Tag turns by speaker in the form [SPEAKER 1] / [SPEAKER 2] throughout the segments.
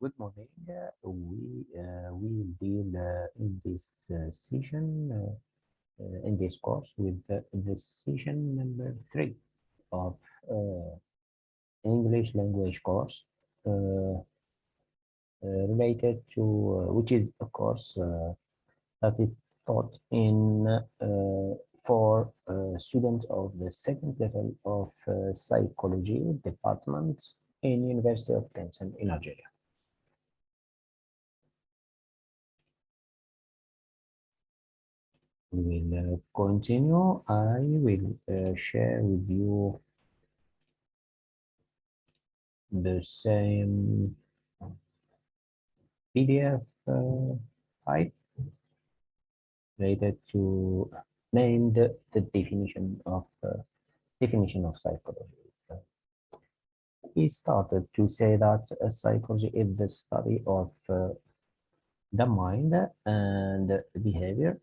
[SPEAKER 1] Good morning. We will deal in this session, in this course, with the session number 3 of English language course related to which is a course that is taught in for students of the second level of psychology department in University of Clemson in Algeria. We will continue. I will share with you the same PDF file related to named the definition of psychology. He started to say that psychology is the study of the mind and behavior.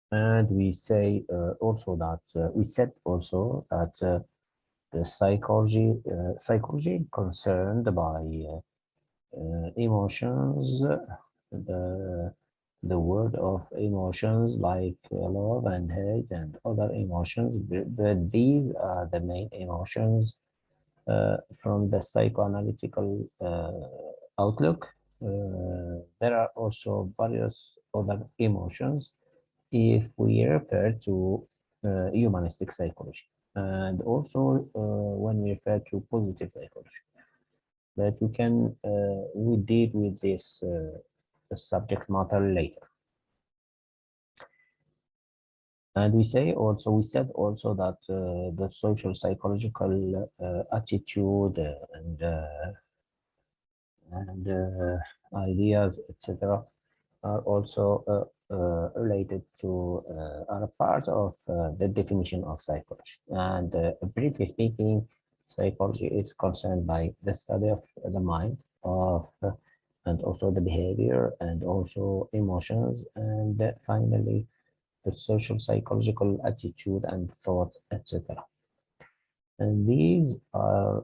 [SPEAKER 1] And we say also that we said also that the psychology concerned by emotions, the word of emotions like love and hate and other emotions, but these are the main emotions from the psychoanalytical outlook. There are also various other emotions if we refer to humanistic psychology, and also when we refer to positive psychology. But we can we deal with this subject matter later. And we said also that the social psychological attitude and ideas, etc., are also related to are a part of the definition of psychology. And briefly speaking, psychology is concerned by the study of the mind of and also the behavior and also emotions, and finally the social psychological attitude and thought, etc. And these are,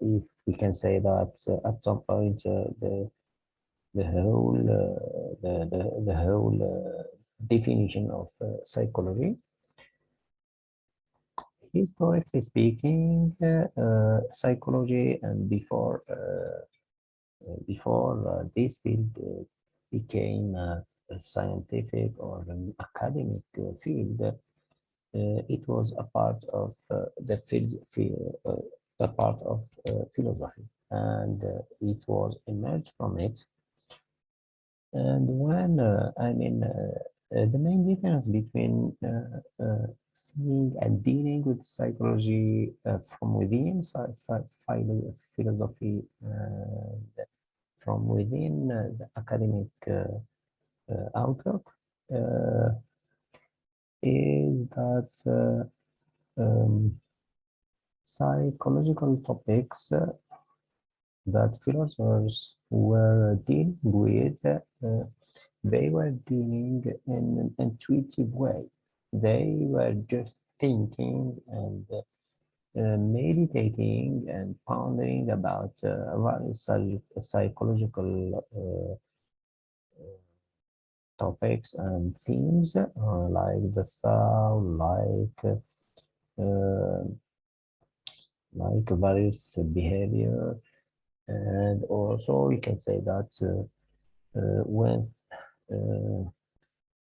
[SPEAKER 1] if we can say that at some point, the whole definition of psychology. Historically speaking, psychology and before this field became a scientific or an academic field, it was a part of the a part of philosophy, and it was emerged from it. And when the main difference between seeing and dealing with psychology from within philosophy and from within the academic outlook is that psychological topics that philosophers were dealing with, they were dealing in an intuitive way. They were just thinking and meditating and pondering about various psychological topics and themes like the soul, like various behavior. And also you can say that when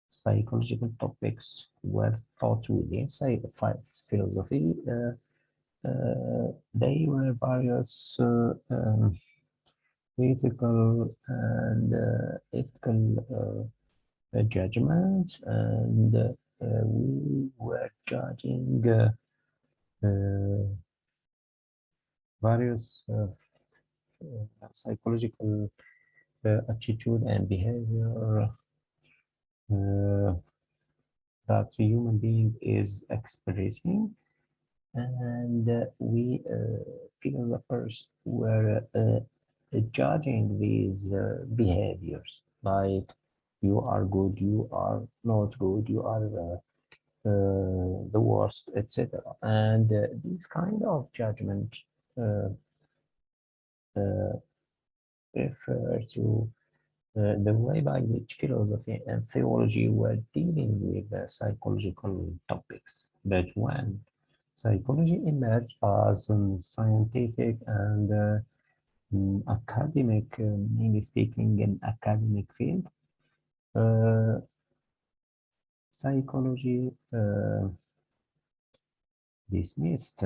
[SPEAKER 1] psychological topics were taught within philosophy, they were various physical and ethical judgments, and we were judging various psychological attitude and behavior that the human being is expressing, and we philosophers were judging these behaviors, like you are good, you are not good, you are the worst, etc. And these kind of judgment uh, refer to the way by which philosophy and theology were dealing with psychological topics. But when psychology emerged as scientific and academic, mainly speaking, an academic field, uh, psychology dismissed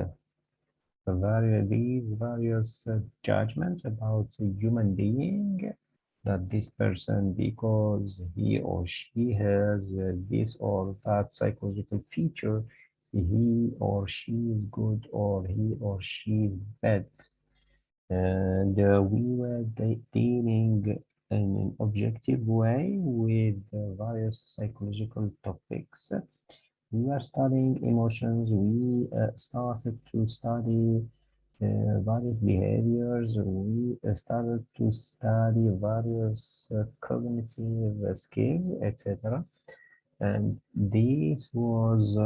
[SPEAKER 1] these various judgments about a human being, that this person, because he or she has this or that psychological feature, he or she is good or he or she is bad. And we were dealing in an objective way with various psychological topics. We were studying emotions. We started to study various behaviors. We started to study various cognitive skills, etc. And this was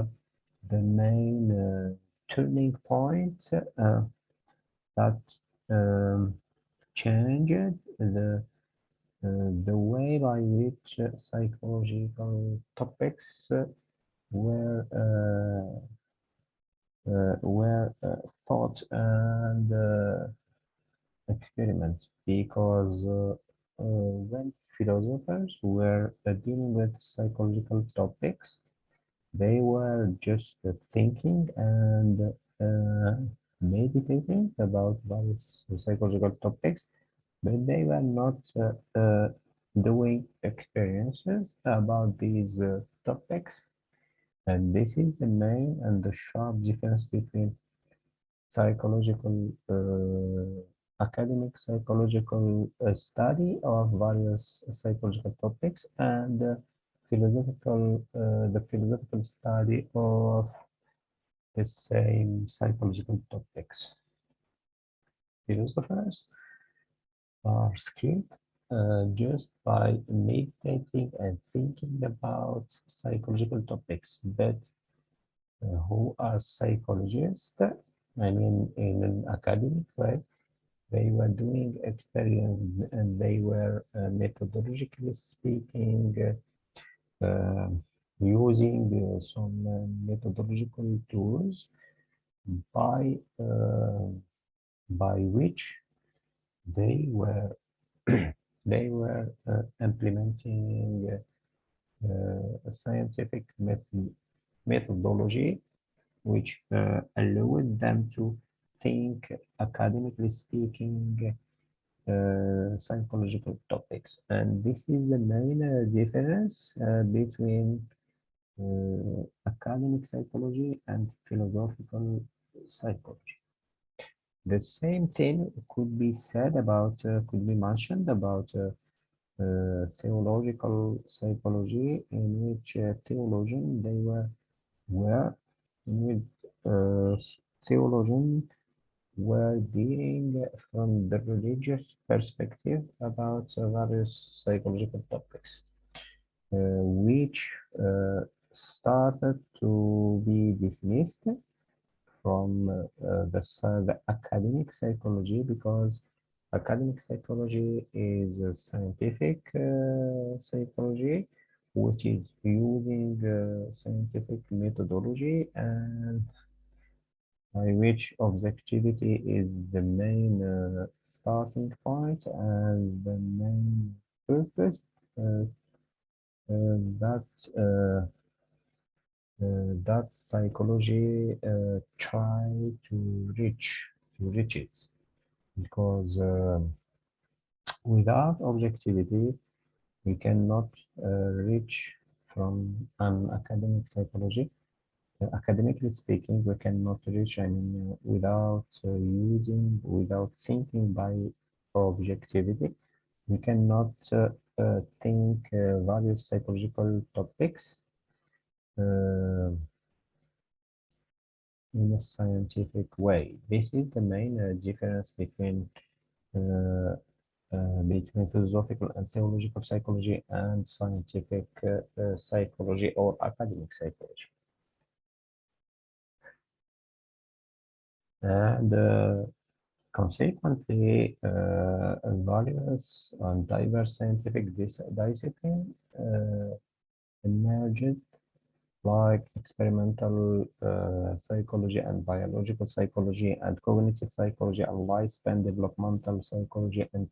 [SPEAKER 1] the main turning point that um, changed the way by which psychological topics were thought and experiments, because when philosophers were dealing with psychological topics, they were just thinking and meditating about various psychological topics, but they were not doing experiences about these topics. And this is the main and the sharp difference between psychological, academic psychological study of various psychological topics and the philosophical study of the same psychological topics. Philosophers are skilled just by meditating and thinking about psychological topics, but who are psychologists, I mean, in an academic way, they were doing experiments and they were methodologically speaking using some methodological tools by which they were they were implementing a scientific methodology which allowed them to think, academically speaking, psychological topics. And this is the main difference between academic psychology and philosophical psychology. The same thing could be said about, could be mentioned about theological psychology, in which theologians they were with theologians were dealing from the religious perspective about various psychological topics, which started to be dismissed from the academic psychology, because academic psychology is a scientific psychology which is using scientific methodology, and by which objectivity is the main starting point and the main purpose uh, that that psychology try to reach it, because without objectivity we cannot reach from an academic psychology. Academically speaking, we cannot reach, I mean, without thinking by objectivity, we cannot think various psychological topics in a scientific way. This is the main difference between between philosophical and theological psychology and scientific psychology or academic psychology. And consequently, various and diverse scientific disciplines emerged, like experimental psychology and biological psychology and cognitive psychology and lifespan developmental psychology and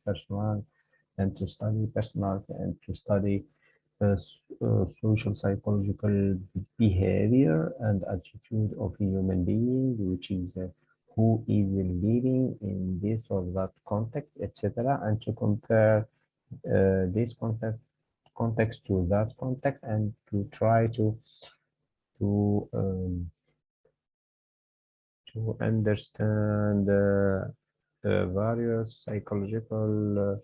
[SPEAKER 1] to study personality and to study social psychological behavior and attitude of a human being, which is who is living in this or that context, etc., and to compare this context to that context and to try to understand various psychological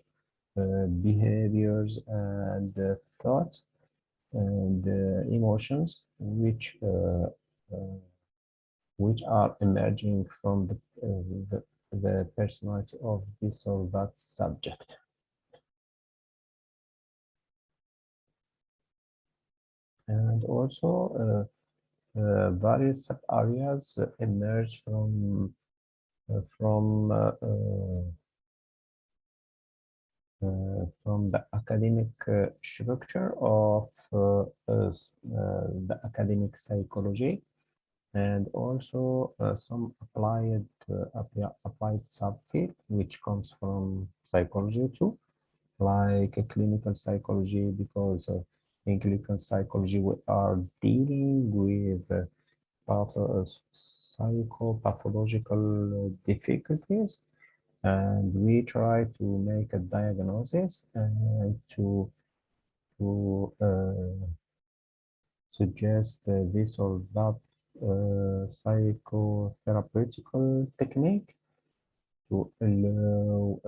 [SPEAKER 1] behaviors and thoughts and emotions which are emerging from the personality of this or that subject. And also various sub-areas emerge from the academic structure of the academic psychology, and also some applied subfield which comes from psychology too, like clinical psychology, because in clinical psychology we are dealing with psychopathological difficulties, and we try to make a diagnosis and to suggest this or that psychotherapeutical technique to allow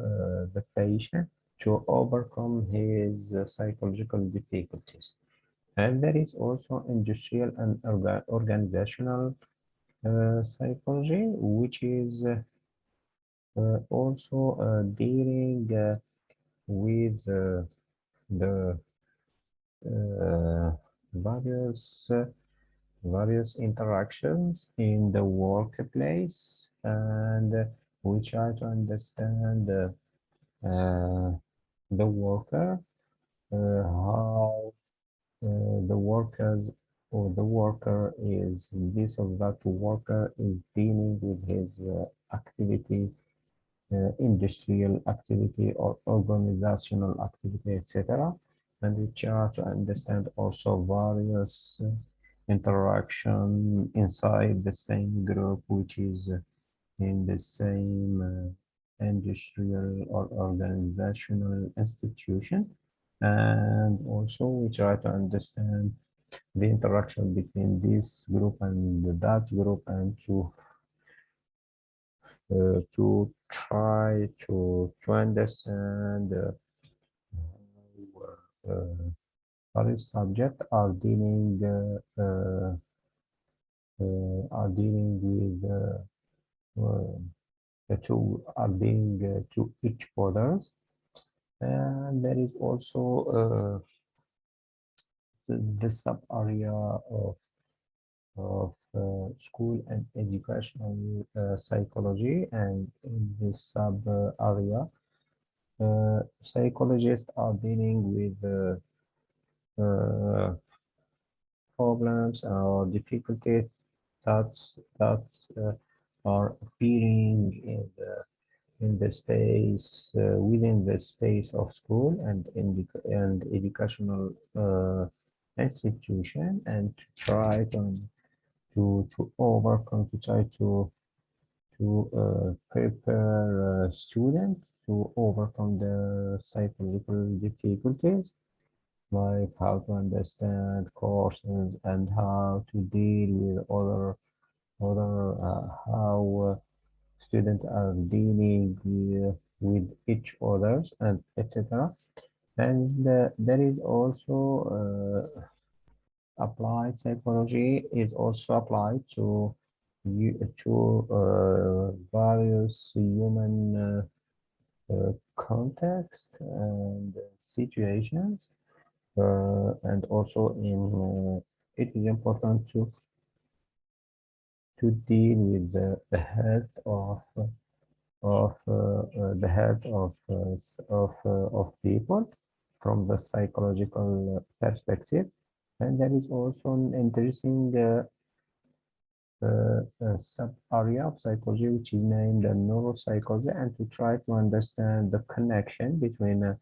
[SPEAKER 1] the patient to overcome his psychological difficulties. And there is also industrial and organizational psychology, which is also dealing with the various interactions in the workplace, and we try to understand the worker, how the workers or the worker is this or that worker is dealing with his activity, industrial activity or organizational activity, etc. And we try to understand also various interaction inside the same group, which is in the same industrial or organizational institution. And also we try to understand the interaction between this group and that group, and to try to understand various subjects are dealing with the two are dealing to each others. And there is also the sub area of school and educational psychology, and in this sub area psychologists are dealing with problems or difficulties that are appearing in the space within the space of school and educational institution, and to try to overcome, to try to prepare students to overcome their psychological difficulties, like how to understand courses and how to deal with how students are dealing with each others, and etc. And there is also applied psychology is also applied to various human context and situations, and also in it is important to deal with the health of people from the psychological perspective. And there is also an interesting sub area of psychology which is named neuropsychology, and to try to understand the connection between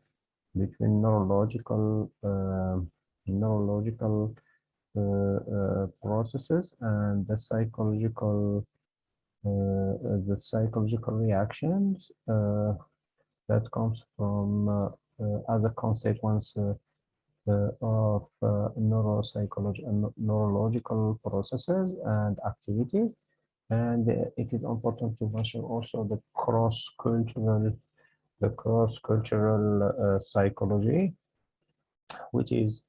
[SPEAKER 1] neurological processes and the psychological reactions that comes from as a consequence of neurological processes and activities. And it is important to mention also the cross-cultural psychology, which is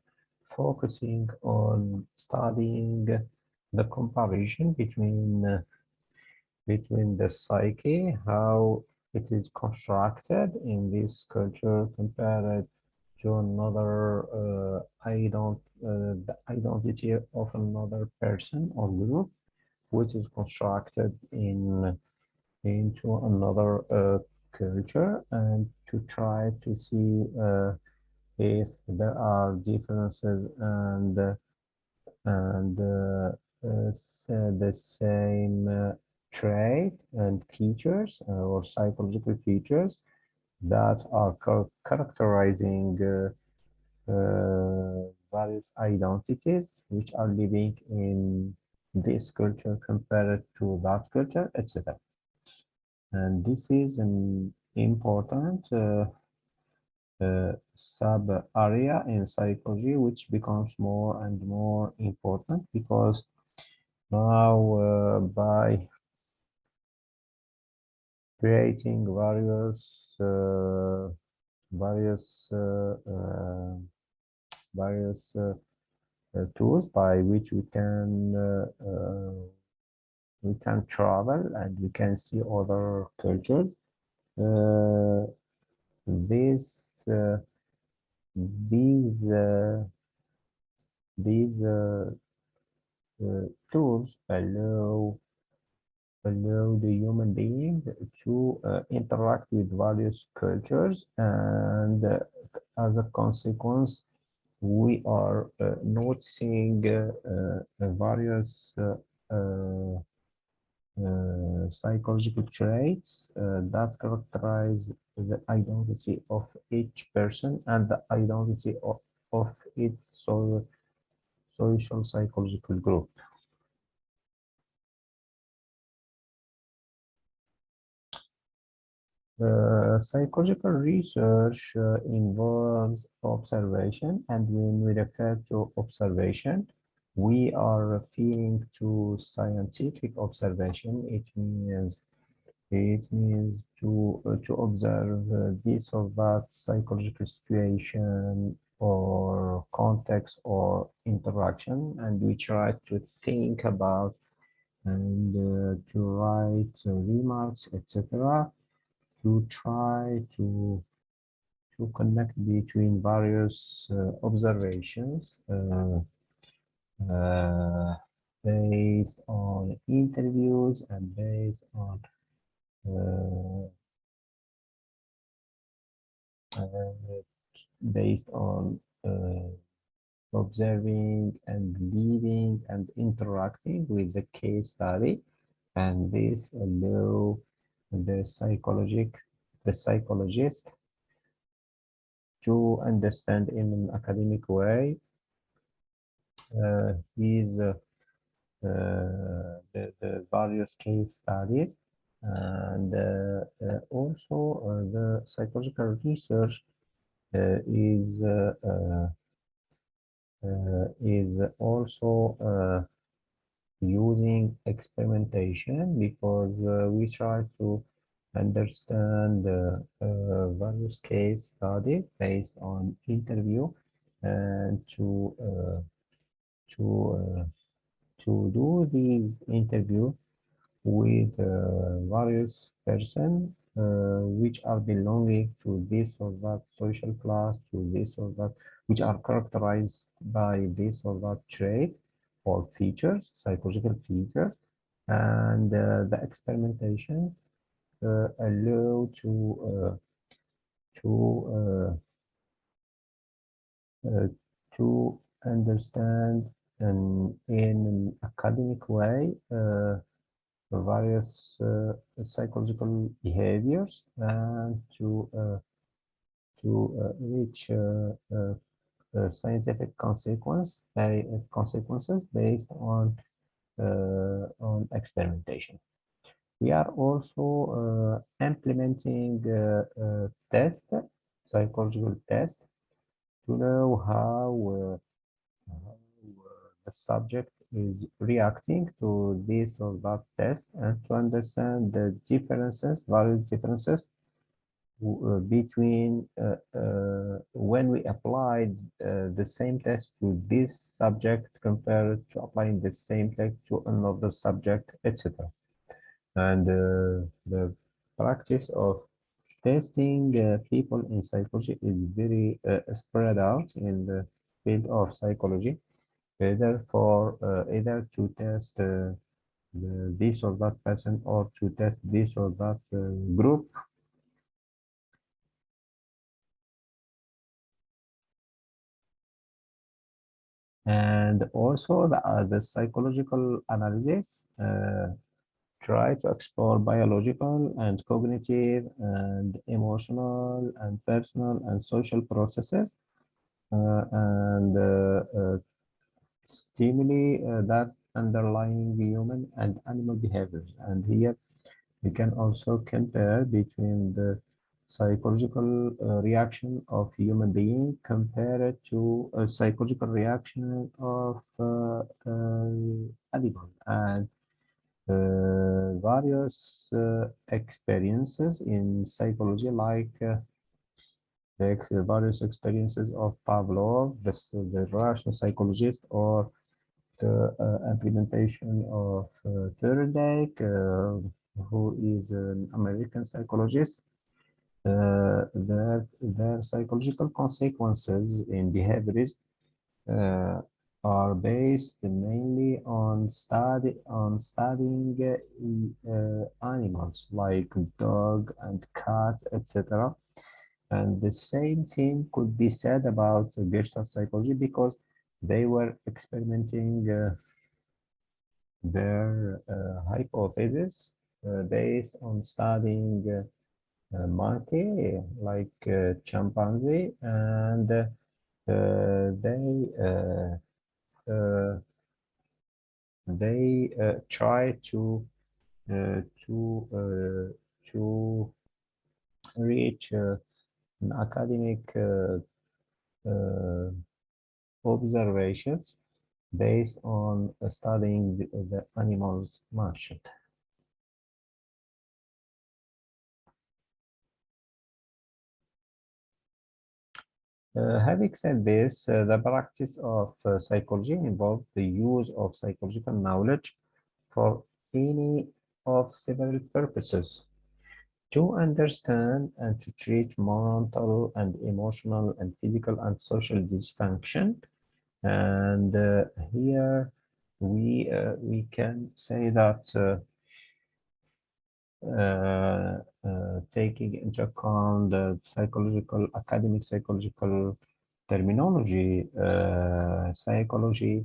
[SPEAKER 1] focusing on studying the comparison between the psyche, how it is constructed in this culture compared to another the identity of another person or group, which is constructed into another culture, and to try to see if there are differences and the same trait and features or psychological features that are characterizing various identities which are living in this culture compared to that culture, etc. And this is an important sub area in psychology, which becomes more and more important because now by creating various tools by which we can travel and we can see other cultures. These tools allow the human being to interact with various cultures, and as a consequence, we are noticing various psychological traits that characterize the identity of each person and the identity of its social psychological group. Psychological research involves observation, and when we refer to observation, we are referring to scientific observation. It means to observe this or that psychological situation or context or interaction, and we try to think about and to write remarks, etc., to try to connect between various observations based on interviews and based on observing and living and interacting with the case study, and this allow the psychologist to understand in an academic way the various case studies, and also the psychological research is also using experimentation, because we try to understand various case studies based on interview, and to do these interview with various persons which are belonging to this or that social class, to this or that, which are characterized by this or that trait or features, psychological features, and the experimentation allow to to understand in an academic way various psychological behaviors and to reach scientific consequences based on experimentation. We are also implementing tests, psychological tests, to know how the subject is reacting to this or that test and to understand the differences, various differences between when we applied the same test to this subject compared to applying the same test to another subject, etc. And the practice of testing people in psychology is very spread out in the field of psychology, either to test this or that person or to test this or that group. And also the psychological analysis try to explore biological and cognitive and emotional and personal and social processes and stimuli that underlying human and animal behaviors. And here we can also compare between the psychological reaction of human being compared to a psychological reaction of animal, and various experiences in psychology, like the various experiences of Pavlov, the Russian psychologist, or the implementation of Thorndike, who is an American psychologist. Their psychological consequences in behaviorism are based mainly on studying animals like dog and cat, etc. And the same thing could be said about Gestalt psychology, because they were experimenting their hypothesis based on studying monkey like chimpanzee, and they try uh, to uh, to reach an academic observations based on studying the animals mentioned. Having said this, the practice of psychology involves the use of psychological knowledge for any of several purposes: to understand and to treat mental and emotional and physical and social dysfunction. And here we can say that taking into account the academic psychological terminology, psychology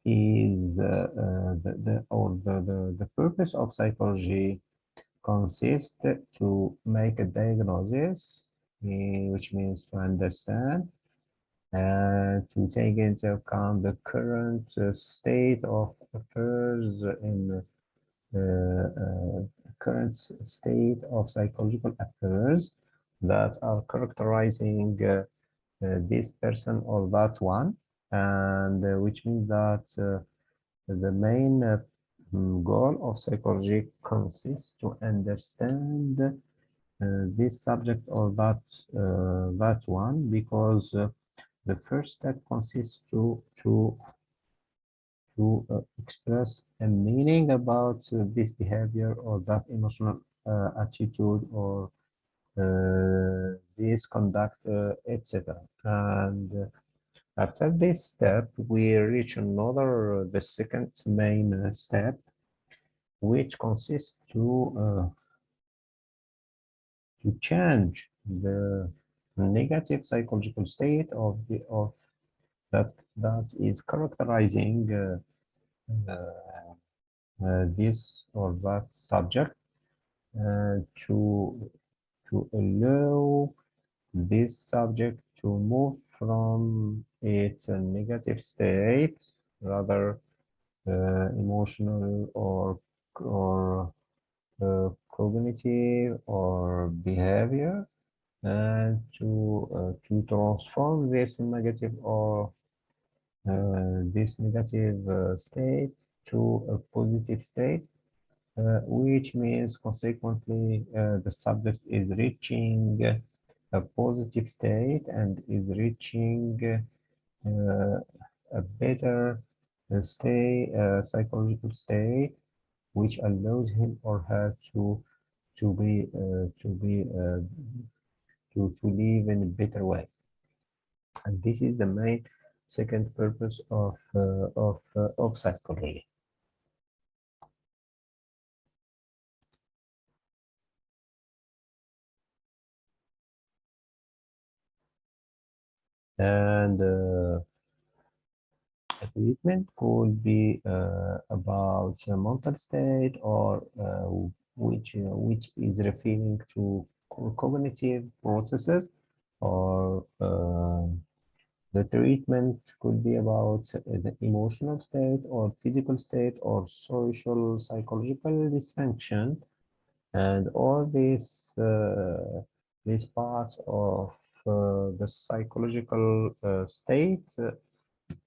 [SPEAKER 1] is the purpose of psychology consists to make a diagnosis, which means to understand and to take into account the current state of affairs in current state of psychological affairs that are characterizing this person or that one, and which means that the main goal of psychology consists to understand this subject or that one, because the first step consists to express a meaning about this behavior or that emotional attitude or this conduct, etc. And after this step, we reach another, the second main step, which consists to change the negative psychological state of that is characterizing this or that subject, to allow this subject to move from its negative state, rather emotional or cognitive or behavior, and to transform this negative or this negative state to a positive state, which means consequently the subject is reaching a positive state and is reaching a better psychological state, which allows him or her to live in a better way. And this is the main second purpose of psychology. And treatment could be about a mental state, or which is referring to cognitive processes, or the treatment could be about the emotional state or physical state or social psychological dysfunction, and all these parts of the psychological state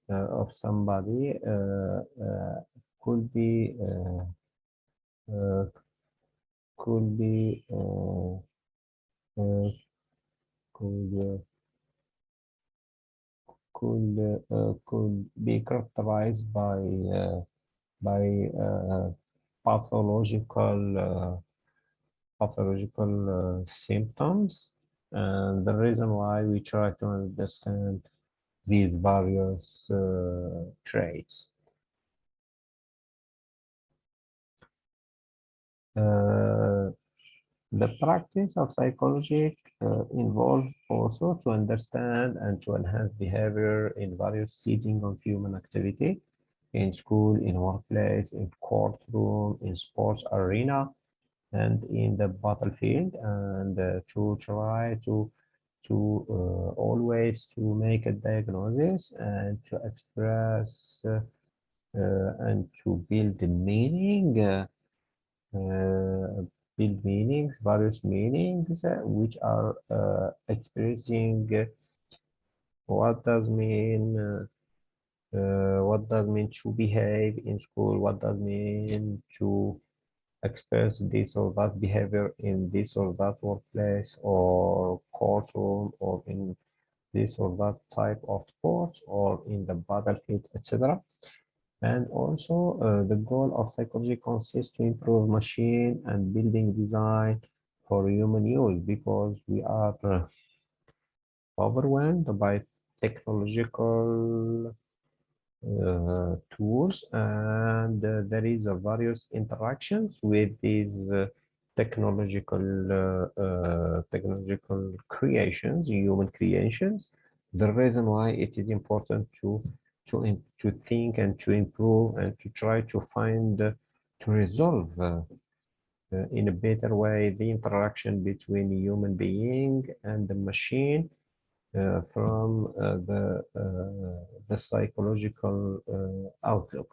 [SPEAKER 1] of somebody could be uh, could be uh, could could be characterized by pathological symptoms, and the reason why we try to understand these various traits. The practice of psychology involves also to understand and to enhance behavior in various settings of human activity, in school, in workplace, in courtroom, in sports arena, and in the battlefield, and to try to always to make a diagnosis and to express and to build the meaning. Build meanings, various meanings, which are expressing what does mean to behave in school, what does mean to express this or that behavior in this or that workplace or courtroom, or in this or that type of sports, or in the battlefield, etc. And also, the goal of psychology consists to improve machine and building design for human use, because we are overwhelmed by technological tools, and there is various interactions with these technological creations, human creations. The reason why it is important to think and to improve and to try to find to resolve in a better way the interaction between human being and the machine, from the psychological outlook.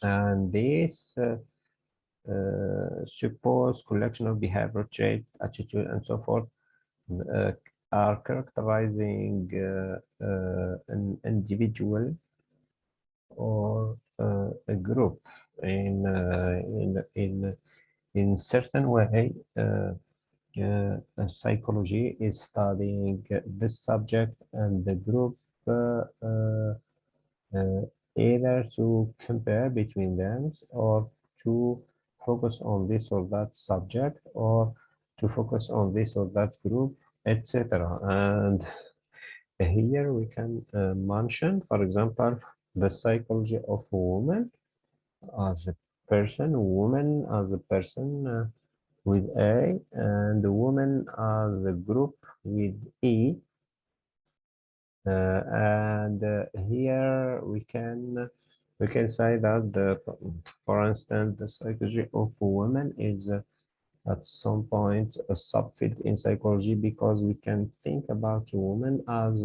[SPEAKER 1] And this suppose collection of behavior, trait, attitude, and so forth are characterizing an individual or a group in certain way. Psychology is studying this subject, and the group either to compare between them or to focus on this or that subject or to focus on this or that group, etc. And here we can mention, for example, the psychology of a woman as a person, woman as a person with A, and the woman as a group with E. Here we can say that for instance, the psychology of women is at some point a subfield in psychology because we can think about a woman as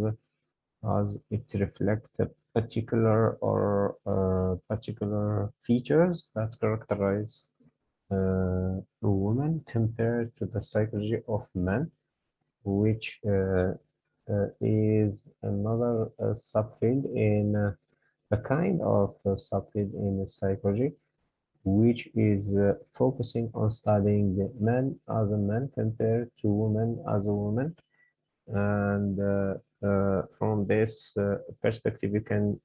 [SPEAKER 1] it reflects a particular or particular features that characterize a woman compared to the psychology of men, which is another subfield in a kind of subfield in psychology, which is focusing on studying the man as a man compared to woman as a woman. And from this perspective, you can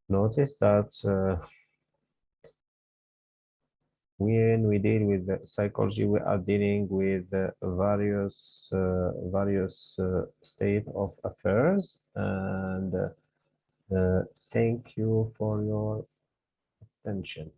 [SPEAKER 1] notice that when we deal with the psychology, we are dealing with various state of affairs. And thank you for your attention.